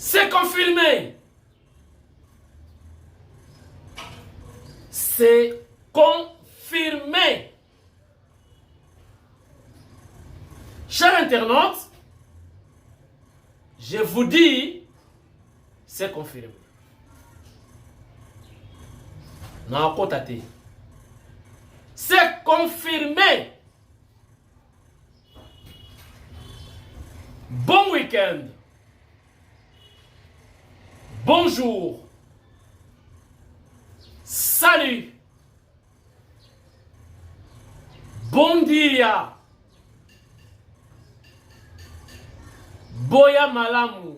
C'est confirmé. C'est confirmé. Chers internautes, je vous dis, c'est confirmé. Non, contaté. C'est confirmé. Bon week-end. Bonjour. Salut. Bon dia. Boya malamu.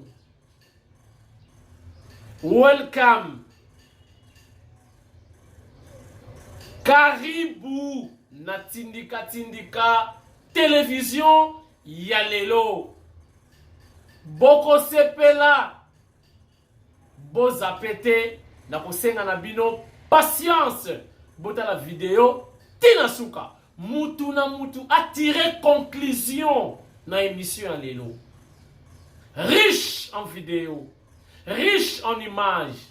Welcome. Karibu na tindika tindika télévision ya lelo. Boko sepela. Boza pete na kosenga na bino patience. Bota la vidéo tina suka. Mutu na mutu a tiré conclusion na émission ya lelo. Riche en vidéo, riche en images,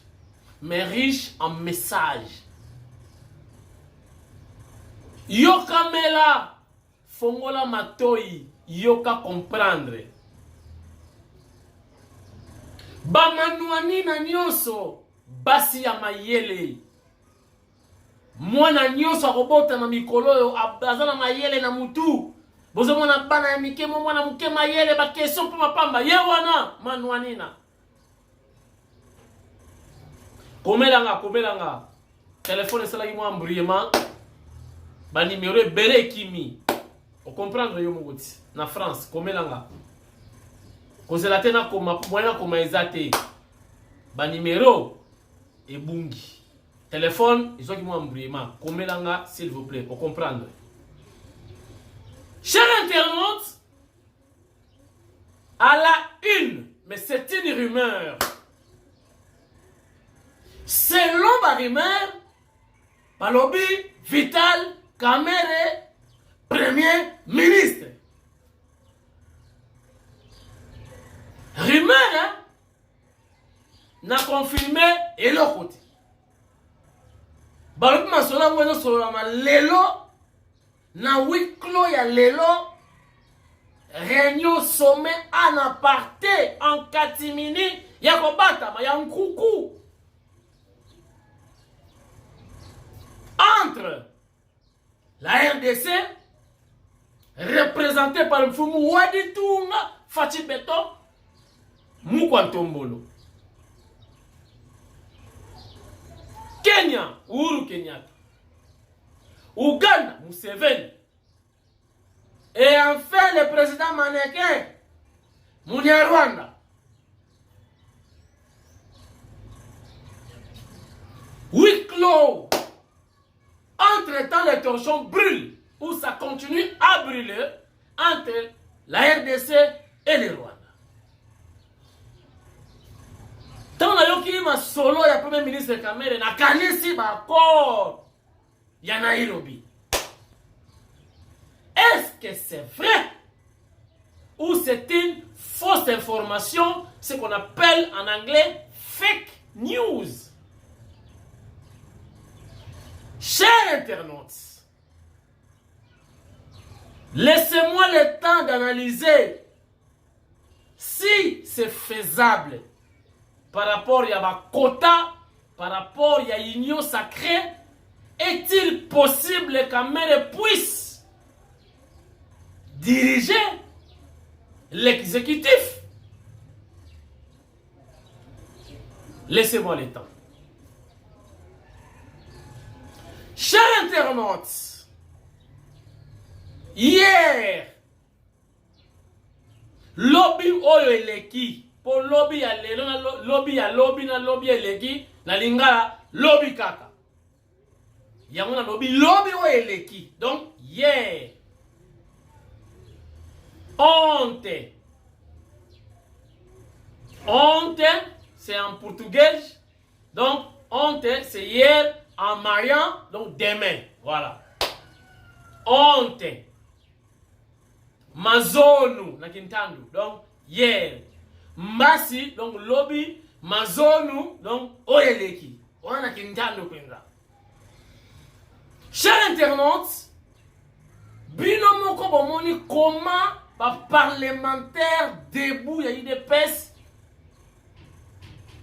mais riche en messages. Yoka mela, fongola matoi, yoka comprendre. Bamanuani na nyoso, basi ya mayele. Mwana nyoso akobota na mikolo yo, abazana mayele na mutu. Bozo mwana bana ya mikemo mwana muke mayele ba question pour mapamba. Ye wana manuanina. Komelanga. Téléphone sala ki mwa mbriema. Ba numéro bele kimi. O comprendre yo mongoti. Na France, komelanga. Kozela tena koma mwana koma ezate. Ba numéro ebungi. Téléphone, iso ki mwa mbriema. Komelanga s'il vous plaît, o comprendre. Chers internautes, à la une, mais c'est une rumeur. Selon la rumeur, Balobi Vital Kamerhe, Premier ministre. Rumeur, hein, n'a confirmé et l'autre côté. Balobi Masola Mwezo Solama Lelo. Na huis clos ya lelo, réunion sommet en aparté en catimini, ya kobata ma ya nkuku. Entre la RDC, représentée par le Fumu Wadi Tunga, Fachi Beto, Mukwantombolo. Kenya, Uhuru Kenyatta. Ouganda, Museveni. Et enfin, le président mannequin, Munyarwanda. Huis clos. Entre-temps, les torchons brûlent, ou ça continue à brûler entre la RDC et le Rwanda. Tant que yoki ma solo ya premier ministre Kamerhe na kanisi ba accord. Nairobi. Est-ce que c'est vrai ou c'est une fausse information, ce qu'on appelle en anglais fake news? Chers internautes, laissez-moi le temps d'analyser si c'est faisable par rapport à ma quota, par rapport à l'union sacrée. Est-il possible que Kamerhe puisse diriger l'exécutif? Laissez-moi le temps. Chers internautes, hier, lobby oyo eleki, pour lobby ya lelo na lobby ya lobby na lobby eleki, na lingala lobby kaka. Yango na lobby oyo eleki. Donc hier, honte. Honte, c'est en portugais. Donc honte, c'est hier. En mariant, donc demain. Voilà. Honte. Mazonu, na kintandu. Donc hier. mbasi donc lobby mazonu donc oyeleki wana kintando kwenza. Chers internautes, bino moko bomoni comment ba parlementaire debout ya UDPS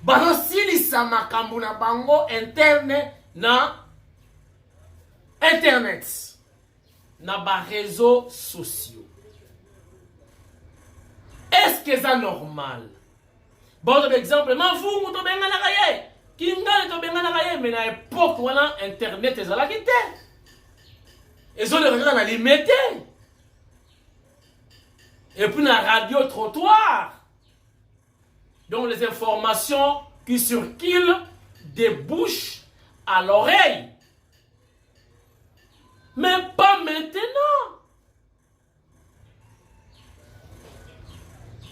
basilisa makambo na bango interne na internet na ba réseaux sociaux. Est-ce que c'est normal? Bon exemple, ma vous to benga na kaye. Kinga to benga na kaye mais na époque wana internet ezala kité. Ezo le regarder na limité. Et puis la radio trottoir. Donc les informations qui circulent des bouches à l'oreille. Mais pas maintenant.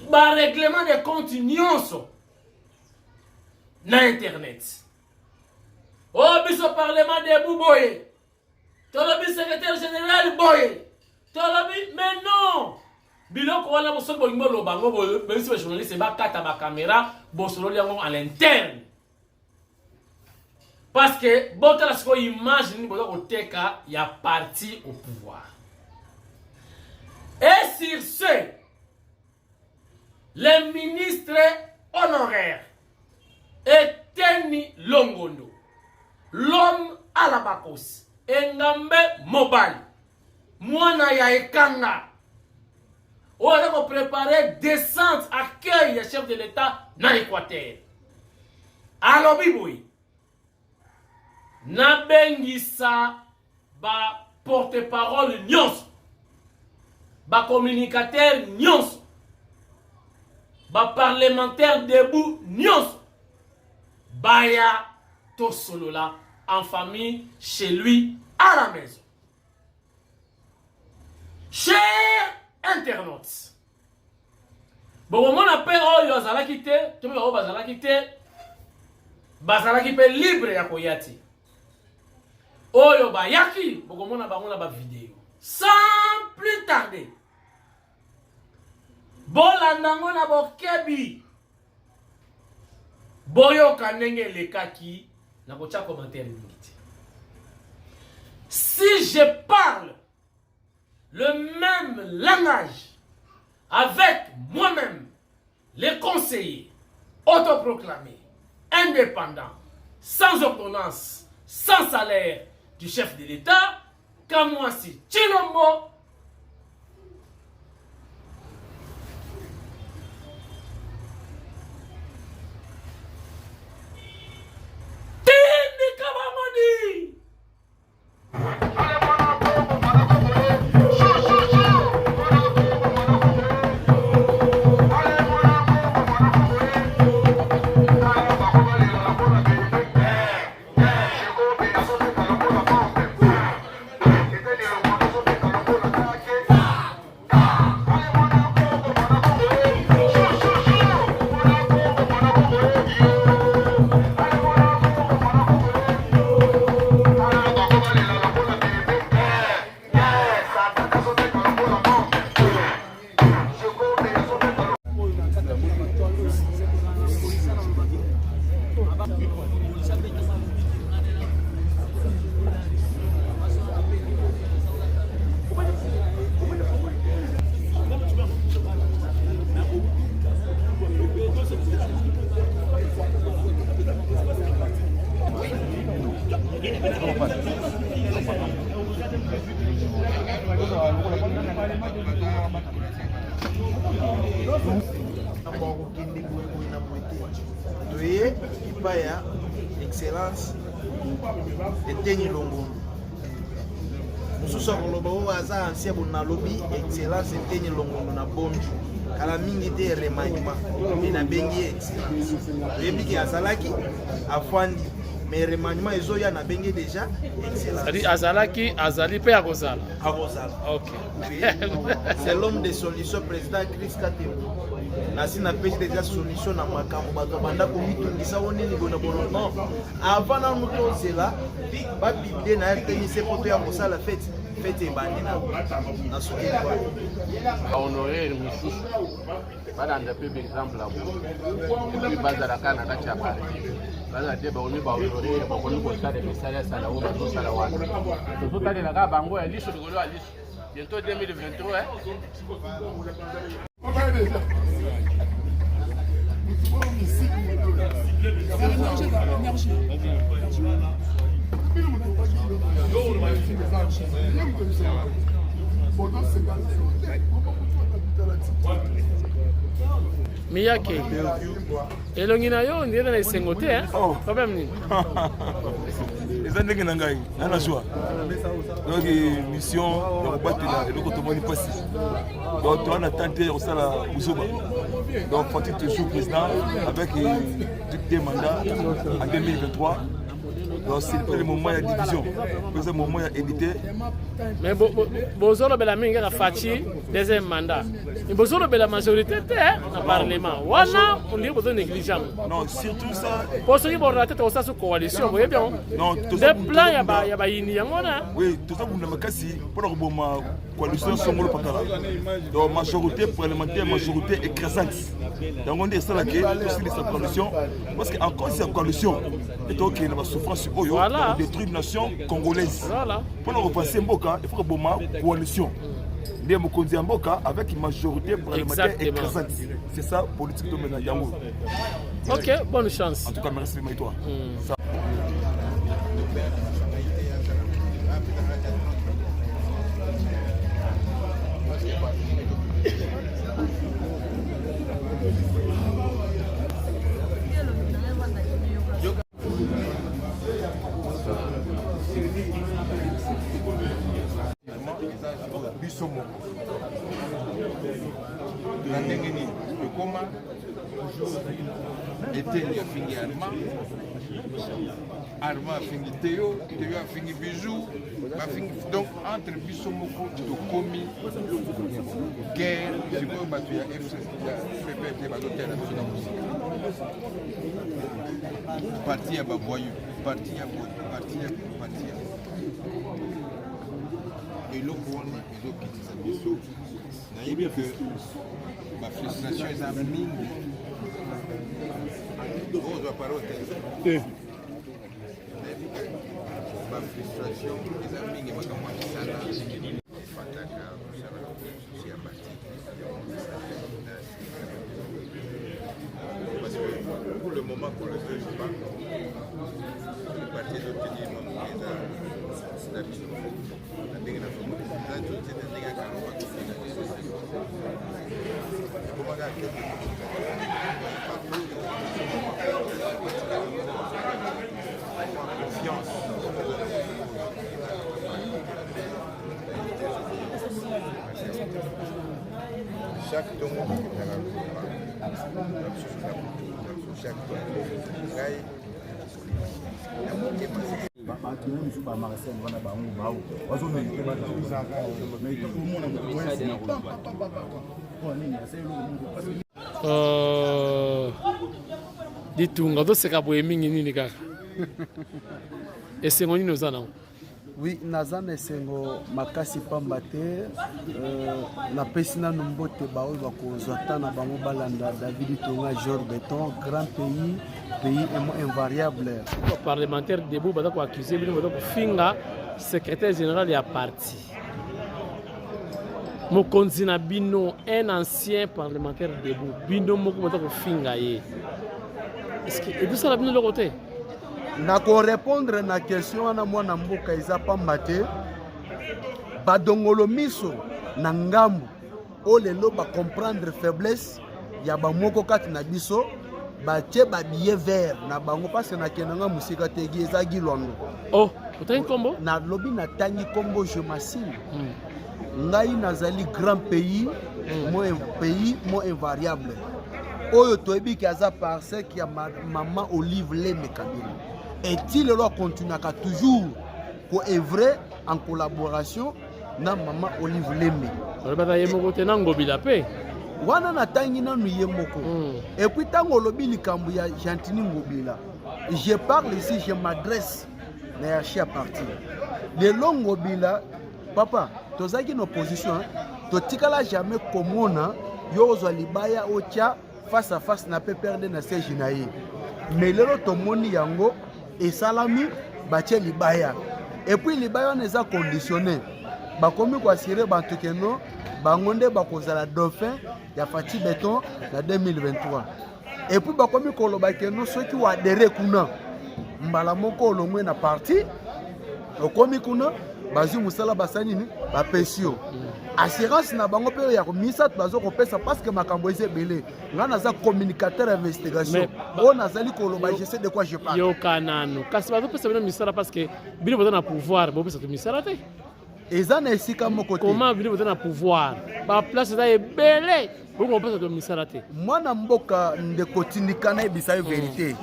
Bah, règlement des comptes nyonso na internet. Oh, biso parlement de Bouboye. Tolobi secrétaire général Boye. Tolobi, mais non. Biloko wana bosolo bolingo lobango boye, même si les journalistes ba kata ba caméra, bosolo liango à l'interne. Parce que bota la siko image ni bozo koteka ya parti au pouvoir. Et sur ce, le ministre honoraire Eteni Longondo, l'homme à la Bakos, Engambe Mobali, Mwana ya Ekanga, on a préparé descente, accueil des chefs de l'État dans l'Équateur. Alors, Biboui, Nabengisa, ba porte-parole nyons, ba communicateur nyons, ba parlementaire debout nyons, baya tosolola en famille, chez lui, à la maison. Chers internautes, bon, on appelle oh bazala quitté, tout le monde bazala quitté, bazala qui peut libre ya koyati. Oh yo bayaki, bon on a ba vidéo. Sans plus tarder, bolandango na bokebi, boyo kanenge le kaki na kocha commentaire mingi. Si je parle le même langage avec moi-même, les conseillers autoproclamés, indépendants, sans ordonnance, sans salaire du chef de l'État, Kamwasi Tshilombo, Tindi Kabamoni. Excellence Eteni Longondo. Nous sommes au hasard ancien na lobby Excellence Eteni Longondo na bonju. Kala mingi te remaniement et na bengi excellence. Yebiki azalaki afandi mais remaniement ezoya na bengi déjà excellence. C'est azalaki azali pe akozala. Akozala. OK. C'est l'homme de solution président Chris Katembo. Nasi na pesi déjà solution na makambo bato banda ko mitungisa woni ni bona bono non avant na muto zela ba biblie na tenir ses potes ya kosala fête fete ebandi na soki kwa honorer misusu balanda mpe baexemple abo epi bazalaka na kati ya parti baza te baoni bahonorer bakoni kosala misala esala oyo bazosala wana tozotalelaka bango ya liso likolo ya liso bientôt 2023 Miyake elongi na yo ndiye na isengo te problème nini eza ndenge na ngai ana joie donc mission ya kobatela eloko tomoni mpasi donc toa na temps te ya kosala buzoba donc Fati toujours président avec deux mandats en 2023. Donc c'est le moment de la division, c'est le moment d'éditer. Mais Bozolo Bela Minga Fati, deuxième mandat. Mais Bozolo Bela majorité dans le Parlement. Voilà, on dit que vous êtes négligent. Non, surtout ça. Pour ceux qui vont rater tout ça sous coalition, vous voyez bien. Non, tout ça. Des plans, il y a une oui, tout ça, vous n'avez qu'à si. Pour la coalition, c'est le Pakala. Donc majorité parlementaire, majorité écrasante. Donc on dit ça là que aussi cette coalition, parce qu'encore cette coalition, et donc il y a une souffrance. Voilà. Détruire une nation congolaise. Voilà. Pour nous repasser Mboka, il faut que une coalition. Des Mokonzi Mboka avec une majorité parlementaire écrasante. C'est ça politique de Yango. Ok, bonne chance. En tout cas, merci Maïtoa. na ndenge nini ekoma eteni afingi Armand afingi Théo afingi Bijou bafingi donc entre biso moko tokomi guerre sikoyo bato ya FPP bazotela biso na mosika parti ya bavoyu parti ya eloko wana ezokitisa biso nayebi ke bafrustration eza mingi ozwa parole te nayebi ke bafrustration eza mingi makambo ya misala efataka mosala susi ya parti parce que pour le moment qu'on le veut pas le parti ezobtenir mambo eza na biso na ndenge na somo eza toti na ndenge ya kalomba ekomaka ke confiance chaque tongo okendaka kolomba chaque tongo ngai na motema bato mosusu bamagasin wana bango bao bazomérite mais omona ditunga toseka boye mingi nini kaka esengo nini oza nango? oui naza na esengo makasi pamba te napesi nano mbote baoyo bakozwa ta na bango balanda David Tonga Georges Beton grand pays invariable parlementaire debout baza koaccuse bino baza kofinga secrétaire général ya parti mokonzi na bino un ancien parlementaire debout bino moko baza kofinga ye est-ce que ebisala bino loko te na korépondre na question wana mwana mboka eza pamba te badongolo miso na ngambu oyo lelo bacomprendre faiblesse ya bamoko kati na biso batie babillet vert na bango parce nakendanga mosika tegi ezaki londo oh otangi nkombo nalobi natangi nkombo je masile ngai nazali grand pays mo invariable oyo toyebiki aza parsec ya mama Olive Leme Kabila est-il lelo continuaka toujours koevre en collaboration na mama Olive Leme olobaka ye moko te na ngobila mpe wana natangi nanu ye moko et puis ntango olobi likambo ya Gentini Ngobila je parle ici je m'adresse na ya chia parti lelo Ngobila papa tozaki na opposition totikala jamais komona yo ozwa libaya otia face à face na PPRD na siège na ye mais lelo tomoni yango esalami batie libaya et puis libaya wana eza conditionné bakomi koasire bantu keno bango nde bakozala dauphin ya Fati Beton na 2023 et puis bakomi koloba keno soki wadere kuna mbala moko olongwe na parti okomi kuna bazwi musala basanini bapesio assurance na bango pe ya komisa bazo kopesa parce que makambo eze belé nga naza communicateur investigation o nazali koloba je sais de quoi je parle yo kanano kasi bazo pesa bino misala parce que bino boza na pouvoir bo pesa to misala te eza na esika moko te comment bino boza na pouvoir ba place eza ebele bo pesa to misala te mwana mboka ndeko tindikana ebisa vérité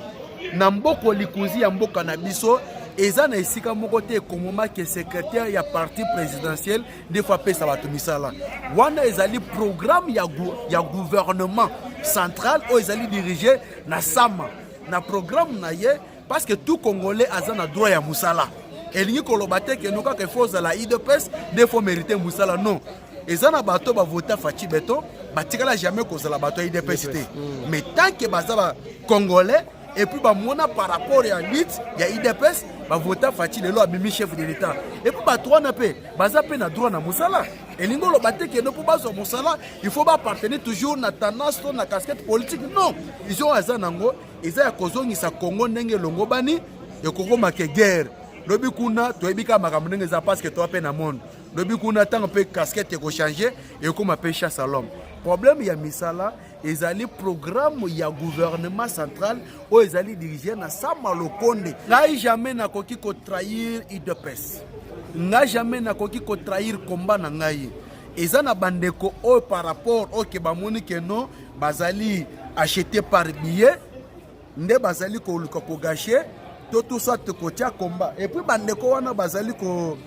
na mboko likuzi ya mboka na biso eza na esika moko te komoma ke secrétaire ya parti présidentiel des fois pesa bato misala wana ezali programme ya gouvernement central o ezali dirigé na sama na programme na ye parce que tout congolais aza na droit ya musala elingi koloba te ke no kaka faut la IDPS des fois mériter musala non eza na bato ba voter Fati Beton batikala jamais kozala bato ya IDPS te mais tant que baza ba congolais et puis bah mona par rapport à lutte il y a IDPS bah voter Fati lelo abimi chef de l'état et puis bah trois na pe baza pe na droit na musala et lingo lo batte que no pour bazo musala il faut pas appartenir toujours na tendance na casquette politique non ils ont azanango eza ya kozongisa Congo ndenge longo bani et Congo make guerre lobi kuna to ebika makambo ndenge za parce que to pe na monde lobi kuna tant pe casquette ko changer et comme pe chasse à l'homme problème ya misala ezali programme ya gouvernement central o ezali dirigé na Sama Lokonde ngai jamais na koki ko trahir IDPS ngai jamais na koki ko trahir combat na ngai eza na bandeko o par rapport au ke bamoni ke non bazali acheté par billet nde bazali ko gâcher tout ça te kotia combat et puis bandeko wana bazali ko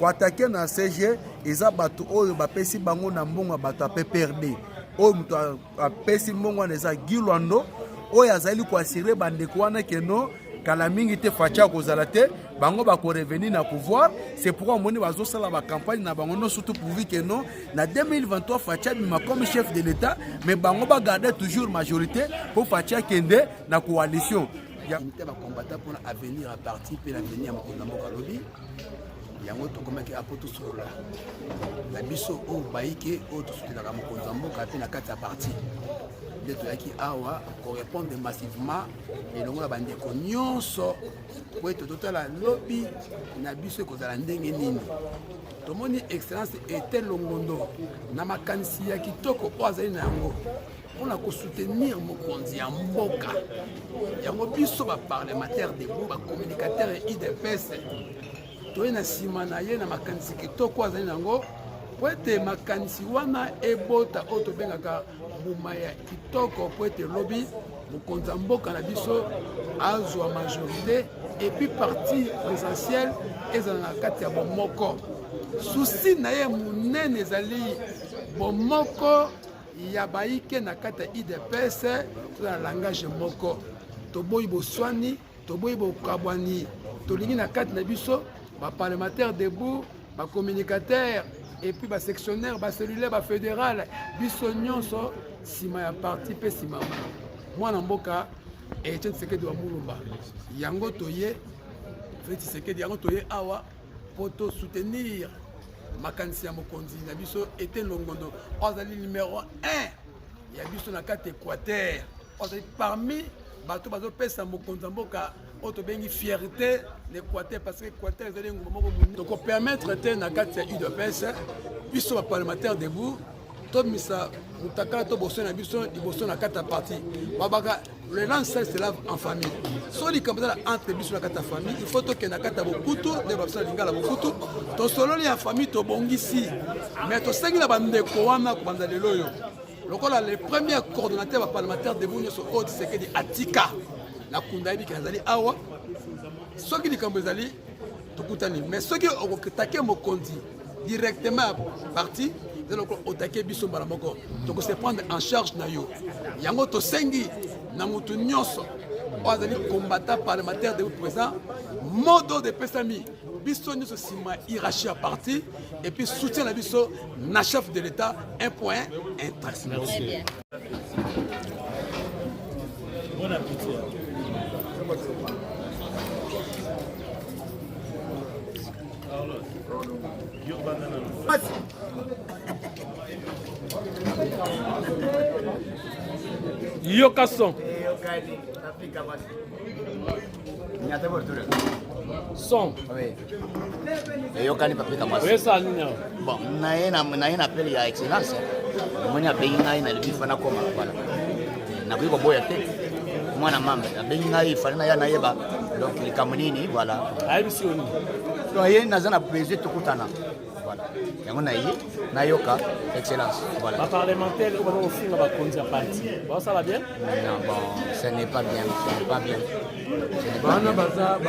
attaquer na CG eza bato oyo bapesi bango na mbongo bato PPRD oyo muto apesi mbongo wana eza Gilwando oyo azali ko assurer bandeko wana keno kala mingi te facha kozala te bango ba ko revenir na pouvoir c'est pourquoi moni bazo sala ba campagne na bango no surtout pourvu que non na 2023 facha bima comme chef de l'état mais bango ba garder toujours majorité pour facha kende na coalition ya ba combattant pour avenir à parti pour l'avenir à Mboka Lobi yango tokomaki apoto solo na biso o baike o tosutelaka mokonzi ya mboka pe na kati ya parti nde toyaki awa korépondre massivement elongo na bandeko nyonso po ete totala lobi na biso ekozala ndenge nini tomoni excellence ete longondo na makanisi ya kitoko oyo azali na yango mpona kosoutenir mokonzi ya mboka yango biso baparlementaire debout bacommunicateur ya IDPS toye na nsima na ye na makanisi kitoko azali nango po ete makanisi wana ebota oyo tobengaka mbuma ya kitoko po ete lobi mokonzi ya mboka na biso azwa majorité epuis parti présidentiel ezala na kati ya bomoko susi na ye monene ezali bomoko ya baike na kati ya IDPS toza na langage moko toboyi boswani toboyi bokabwani tolingi na kati na biso parlementaire debout, communicateur et puis sectionnaire, cellulaire, fédéral, biso nyonso sima ya parti pe sima moi na mboka et Etienne Tshisekedi wa Mulumba yango toye Félix Tshisekedi yango toye awa poto soutenir makanisi ya mokonzi na biso Etienne Longondo ozali numéro 1 ya biso na kati Équateur ozali parmi bato bazo pesa mokonzi ya mboka auto bengi fierté l'Équateur parce que l'Équateur est un moment donc permettre de na kati ya UDPS biso ba parlementaire debout to misa mutaka to bosso na biso liboso na kati ya parti babaka le lance se lave en famille so li kamza entre biso na kati ya famille il faut to ke na kati ya bokutu de babsa lingala bokutu to solo ya famille to bongisi mais to sengi na bandeko wana ko banda lelo yo lokola le premier coordonnateur parlementaire debout nyoso o Tshisekedi atika la kundaïbi qui azali awa soki likambo ezali tokutani mais soki okotake mokonzi directement parti zeloko otake biso mbala moko toko se prendre en charge na yo yango tosengi na mutu nyonso o azali combattant parlementaire de président modo de pesami biso nyonso nsima hiérarchie ya parti et puis soutien na biso na chef de l'état 1 point intransmissible. Bon appétit. Yoka son. Son. Oui. eyokani papika mwasi Wesa nini hao? bon naye na appel ya excellence moni abengi ngai na libifa nakoma voilà nakoki koboya te mwana mamba abengi ngai fali na ya nayeba donc likambo nini voilà Ayebisi oni. donc ye naza na plaisir tokutana voilà yango na ye nayoka excellence voilà Ba parlementaire ko ba ofinga ba konzi ya parti. Ba ça va bien? non bon ce n'est pas bien ce n'est pas bien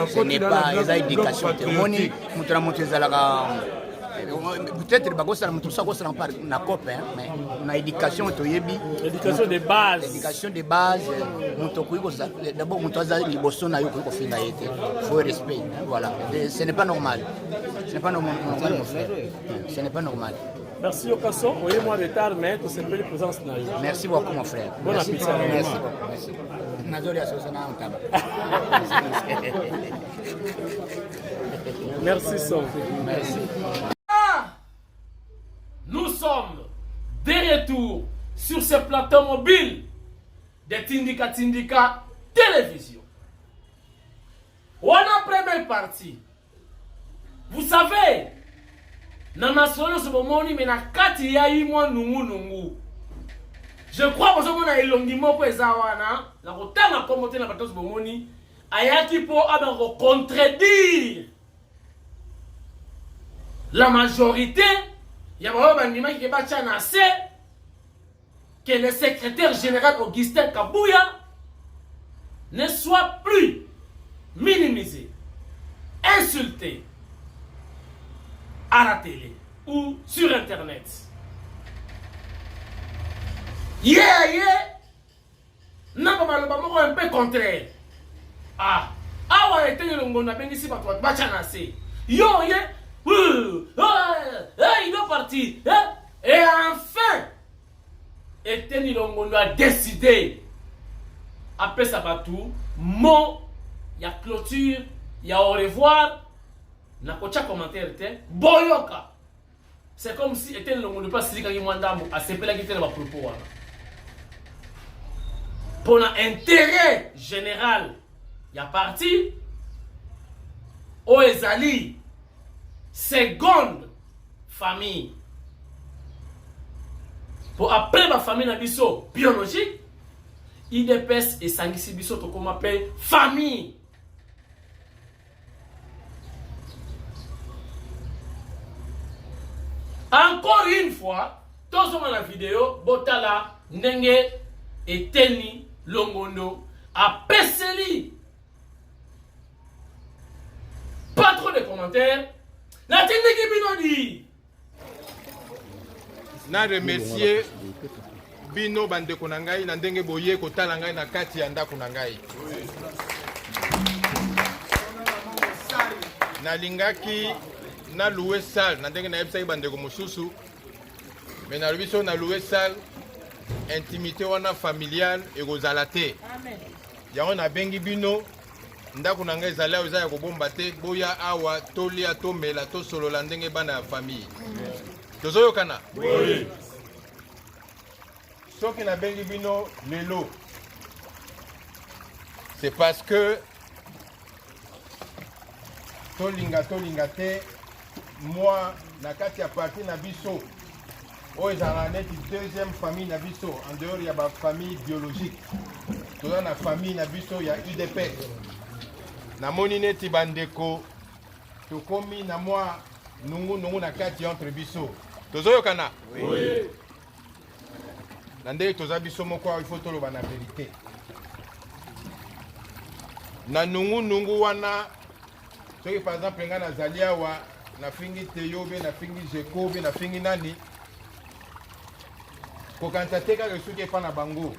Ce n'est pas eza éducation te moni mutu na mutu ezalaka peut-être bakosala mutu so akosala na copain mais na éducation toyebi Éducation de base. éducation de base mutu okoki kozala d'abord mutu aza liboso na yo okoki kofinga ye te faut respect voilà ce n'est pas normal ce n'est pas normal mon frère ce n'est pas normal. Merci Yokason, oyez moi retard mais to c'est belle présence na yo. Merci beaucoup mon frère. Bon Merci. appétit. Merci beaucoup. Merci. Nazori asosana ntaba. Merci son. Merci. Nous sommes de retour sur ce plateau mobile de Tindika Télévision. On a première partie. Vous savez, dans ma solo ce moment, mais na kati ya imwa nungu. Je crois que vous avez elongi moko ezawana, na kotanga komote na bato ce moment, ayaki po aben contredire la majorité. Il y a un bandima qui est battu en assez que le secrétaire général Augustin Kabouya ne soit plus minimisé, insulté à la télé ou sur internet. Non, pas un peu contraire. Ah, on été le a béni si pas toi, battu en assez. Il doit partir. Et enfin, Eteni Longondo a décidé, après Sabatou, mot, il y a clôture, il y a au revoir, n'a pas de commentaire, Boyoka. C'est comme si Eteni Longondo pas si il a séparé la guitare de propos. Pour l'intérêt général, il y a parti, Oezali. Seconde famille. Pour après ma famille na biso biologique, IDPS et Sangisi biso to comme appelle famille. Encore une fois, tous dans la vidéo, Botala, Ndenge et Teni Longondo a Peseli. Pas trop de commentaires. La technique na remercier bino bandeko na ngai na ndenge boye kotala ngai na kati ya ndako na ngai. Nalingaki na louer salle na ndenge na yebisaki bandeko mosusu mais na lobiso na louer salle intimité wana familiale ekozala te. Yango na bengi bino ndako na ngai ezali awa eza ya kobomba te boya awa tolia tomela tosolola ndenge bana ya famille. Tozoyokana? Oui. Soki na bengi bino lelo, c'est parce que tolinga te moi na kati ya parti na biso oyo ezala neti deuxième famille na biso en dehors ya ba famille biologique. Toza na famille na biso ya UDPS. Namoni neti bandeko tokomi na mwa nungu na kati entre biso. Tozoyokana? Oui. Na ndenge toza biso moko il faut toloba na vérité. Na nungu wana soki par exemple nga nazali awa na fingi Teyobe na fingi Jekobe na fingi nani kokanisa te kaka soki epa na bango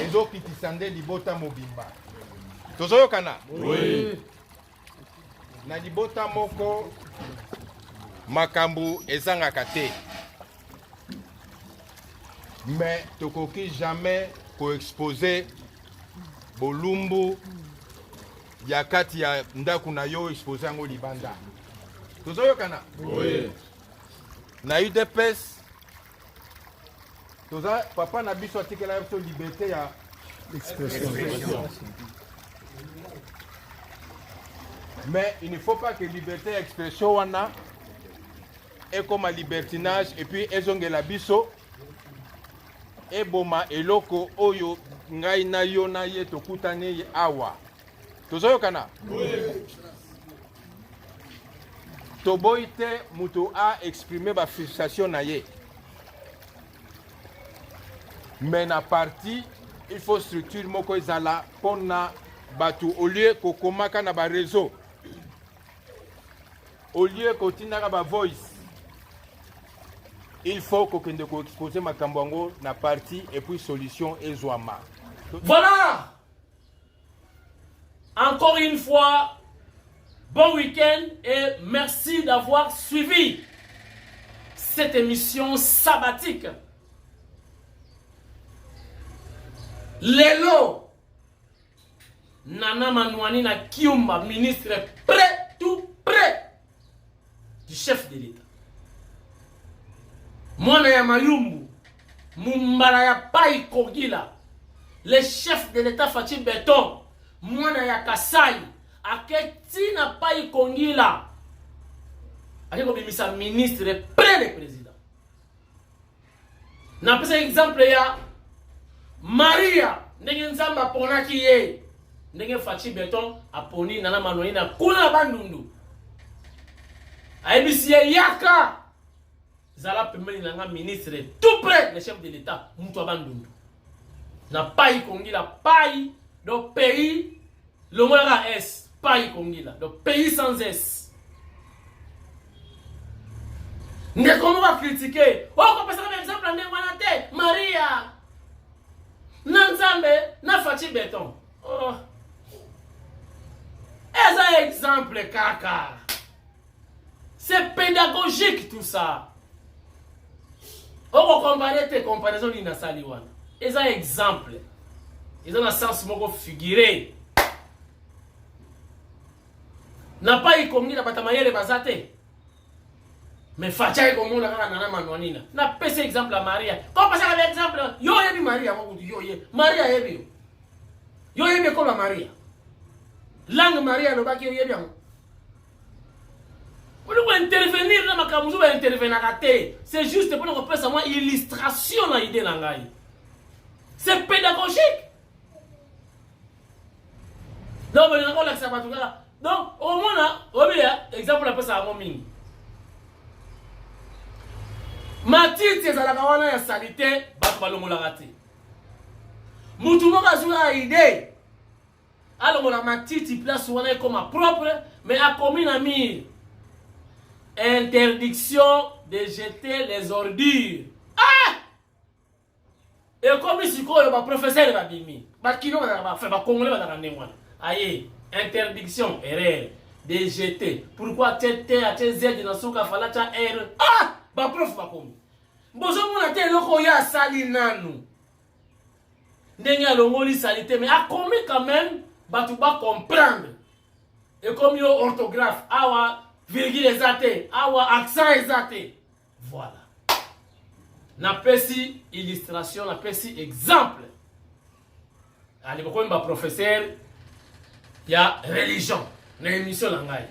ezokitisa nde libota mobimba. Tozoyokana? Oui. na libota moko makambo ezangaka te. Mais tokoki jamais koexposer bolumbu ya kati ya ndako na yo exposer yango libanda. Tozoyokana? Oui. Na UDPS toza papa na biso atikela biso liberté ya expression. Mais il ne faut pas que liberté d'expression wana est comme un libertinage et puis ezongela biso et boma eloko oyo ngai na yo na ye tokutane awa. Tozoyokana? Oui. Toboite muto a exprimé ba frustration na ye. Mais na parti il faut structure moko ezala pona batu au lieu kokomaka na ba réseau. Au lieu kotinaka ba voice. Il faut qu'on exposer ma kambango na parti et puis solution ezwama. Voilà. Encore une fois, bon week-end et merci d'avoir suivi cette émission sabbatique. Lelo Nana Manouani na Kiumba, ministre prêt, tout prêt du chef de l'État. Mwana ya Mayumbu, Mumbara ya Pai Kogila, le chef de l'État Fatih Beton, Mwana ya Kasai, Aketi na Pai Kongila, Akeko bimisa ministre près le président. Na pesa exemple ya Maria, ndenge nzamba ponaki ye, ndenge Fatih Beton aponi Nana Manouani na kuna bandundu. Aibisi yaka Zala pemeli nanga ministre tout près le chef de l'État Moutou Abandundu. Na Pai Kongila, Pai do pays le monara S, Pai Kongila, do pays sans S. N'est comment on va critiquer? Oh, on peut faire un exemple en Maria Nanzambe, na Fatih Beton. Oh. C'est un exemple, kaka. C'est pédagogique tout ça. On va comparer tes comparaisons na Saliwana. C'est un exemple. Ils ont un sens moko figuré. N'a pas eu comme ni la batamayele bazate. Mais Fatia est comme on a Nana Manouani. N'a pas cet exemple à Maria. Quand passer avec exemple, yo yebi Maria, yo ye. Maria yebi. Yo yebi comme la Maria. Langue Maria le baki yo yebi. Vous devez intervenir dans ma camoufle, vous devez intervenir à côté. C'est juste pour nous faire savoir illustration à l'idée langaï. C'est pédagogique. Donc, on a l'accès à tout ça. Donc, au moins, on a exemple après ça à mon mini. Matite, c'est la kawana ya salité, batu balongo la raté. Mutu moka zula idée. Alors, la matite, il place wana comme propre, mais a commis na mire. Interdiction de jeter les ordures. Ah! Et comme ici, le professeur va dire, aïe, interdiction, erreur, de jeter. Pourquoi tu es Z dans son café, tu as erreur? Ah! Bah, prof, va comme. Bozo mon até loko ya sali nanu. Ndenga longoli salité, mais a commis quand même, bah, tu vas comprendre. Et comme yo orthographe, awa. Virgule exacte, awa accent exact. Voilà. Na pesi illustration, na pesi exemple. Allez, pourquoi un professeur, il y a religion, na émission langai.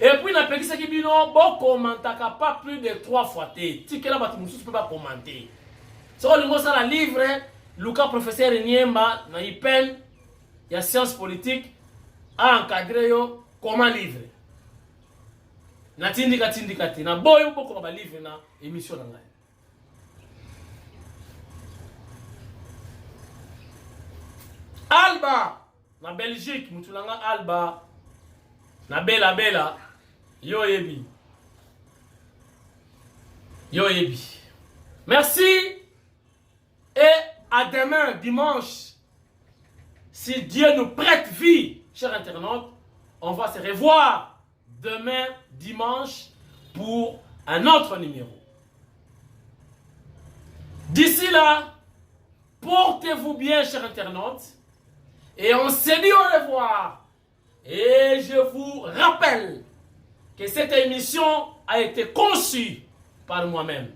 Et puis na pesi qui bino, bon commentaka pas plus de 3 fois té. Si kela batu mususu peut pas commenter. So le mot ça la livre, Luka professeur Niemba na IPEN, il y a sciences politiques a encadré yo comment livre. Na tindika ti na boyo boko ba livre na émission na ngai. Alba na Belgique mutulanga Alba na bela yo yebi. Merci et à demain dimanche si Dieu nous prête vie, chers internautes. on va se revoir demain, dimanche, pour un autre numéro. D'ici là, portez-vous bien, chers internautes, et on se dit au revoir. Et je vous rappelle que cette émission a été conçue par moi-même.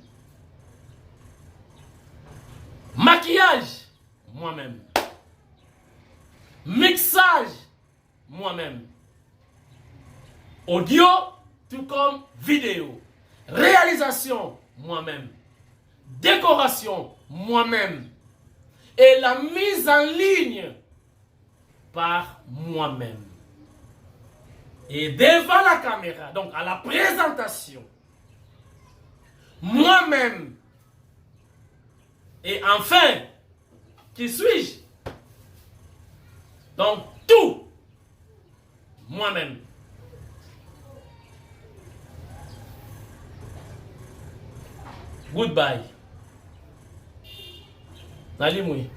Maquillage, moi-même. Mixage, moi-même. Audio, tout comme vidéo. Réalisation, moi-même. Décoration, moi-même. Et la mise en ligne par moi-même. Et devant la caméra, donc à la présentation, moi-même. Et enfin, qui suis-je? Donc tout, moi-même. Goodbye. Nali Moui.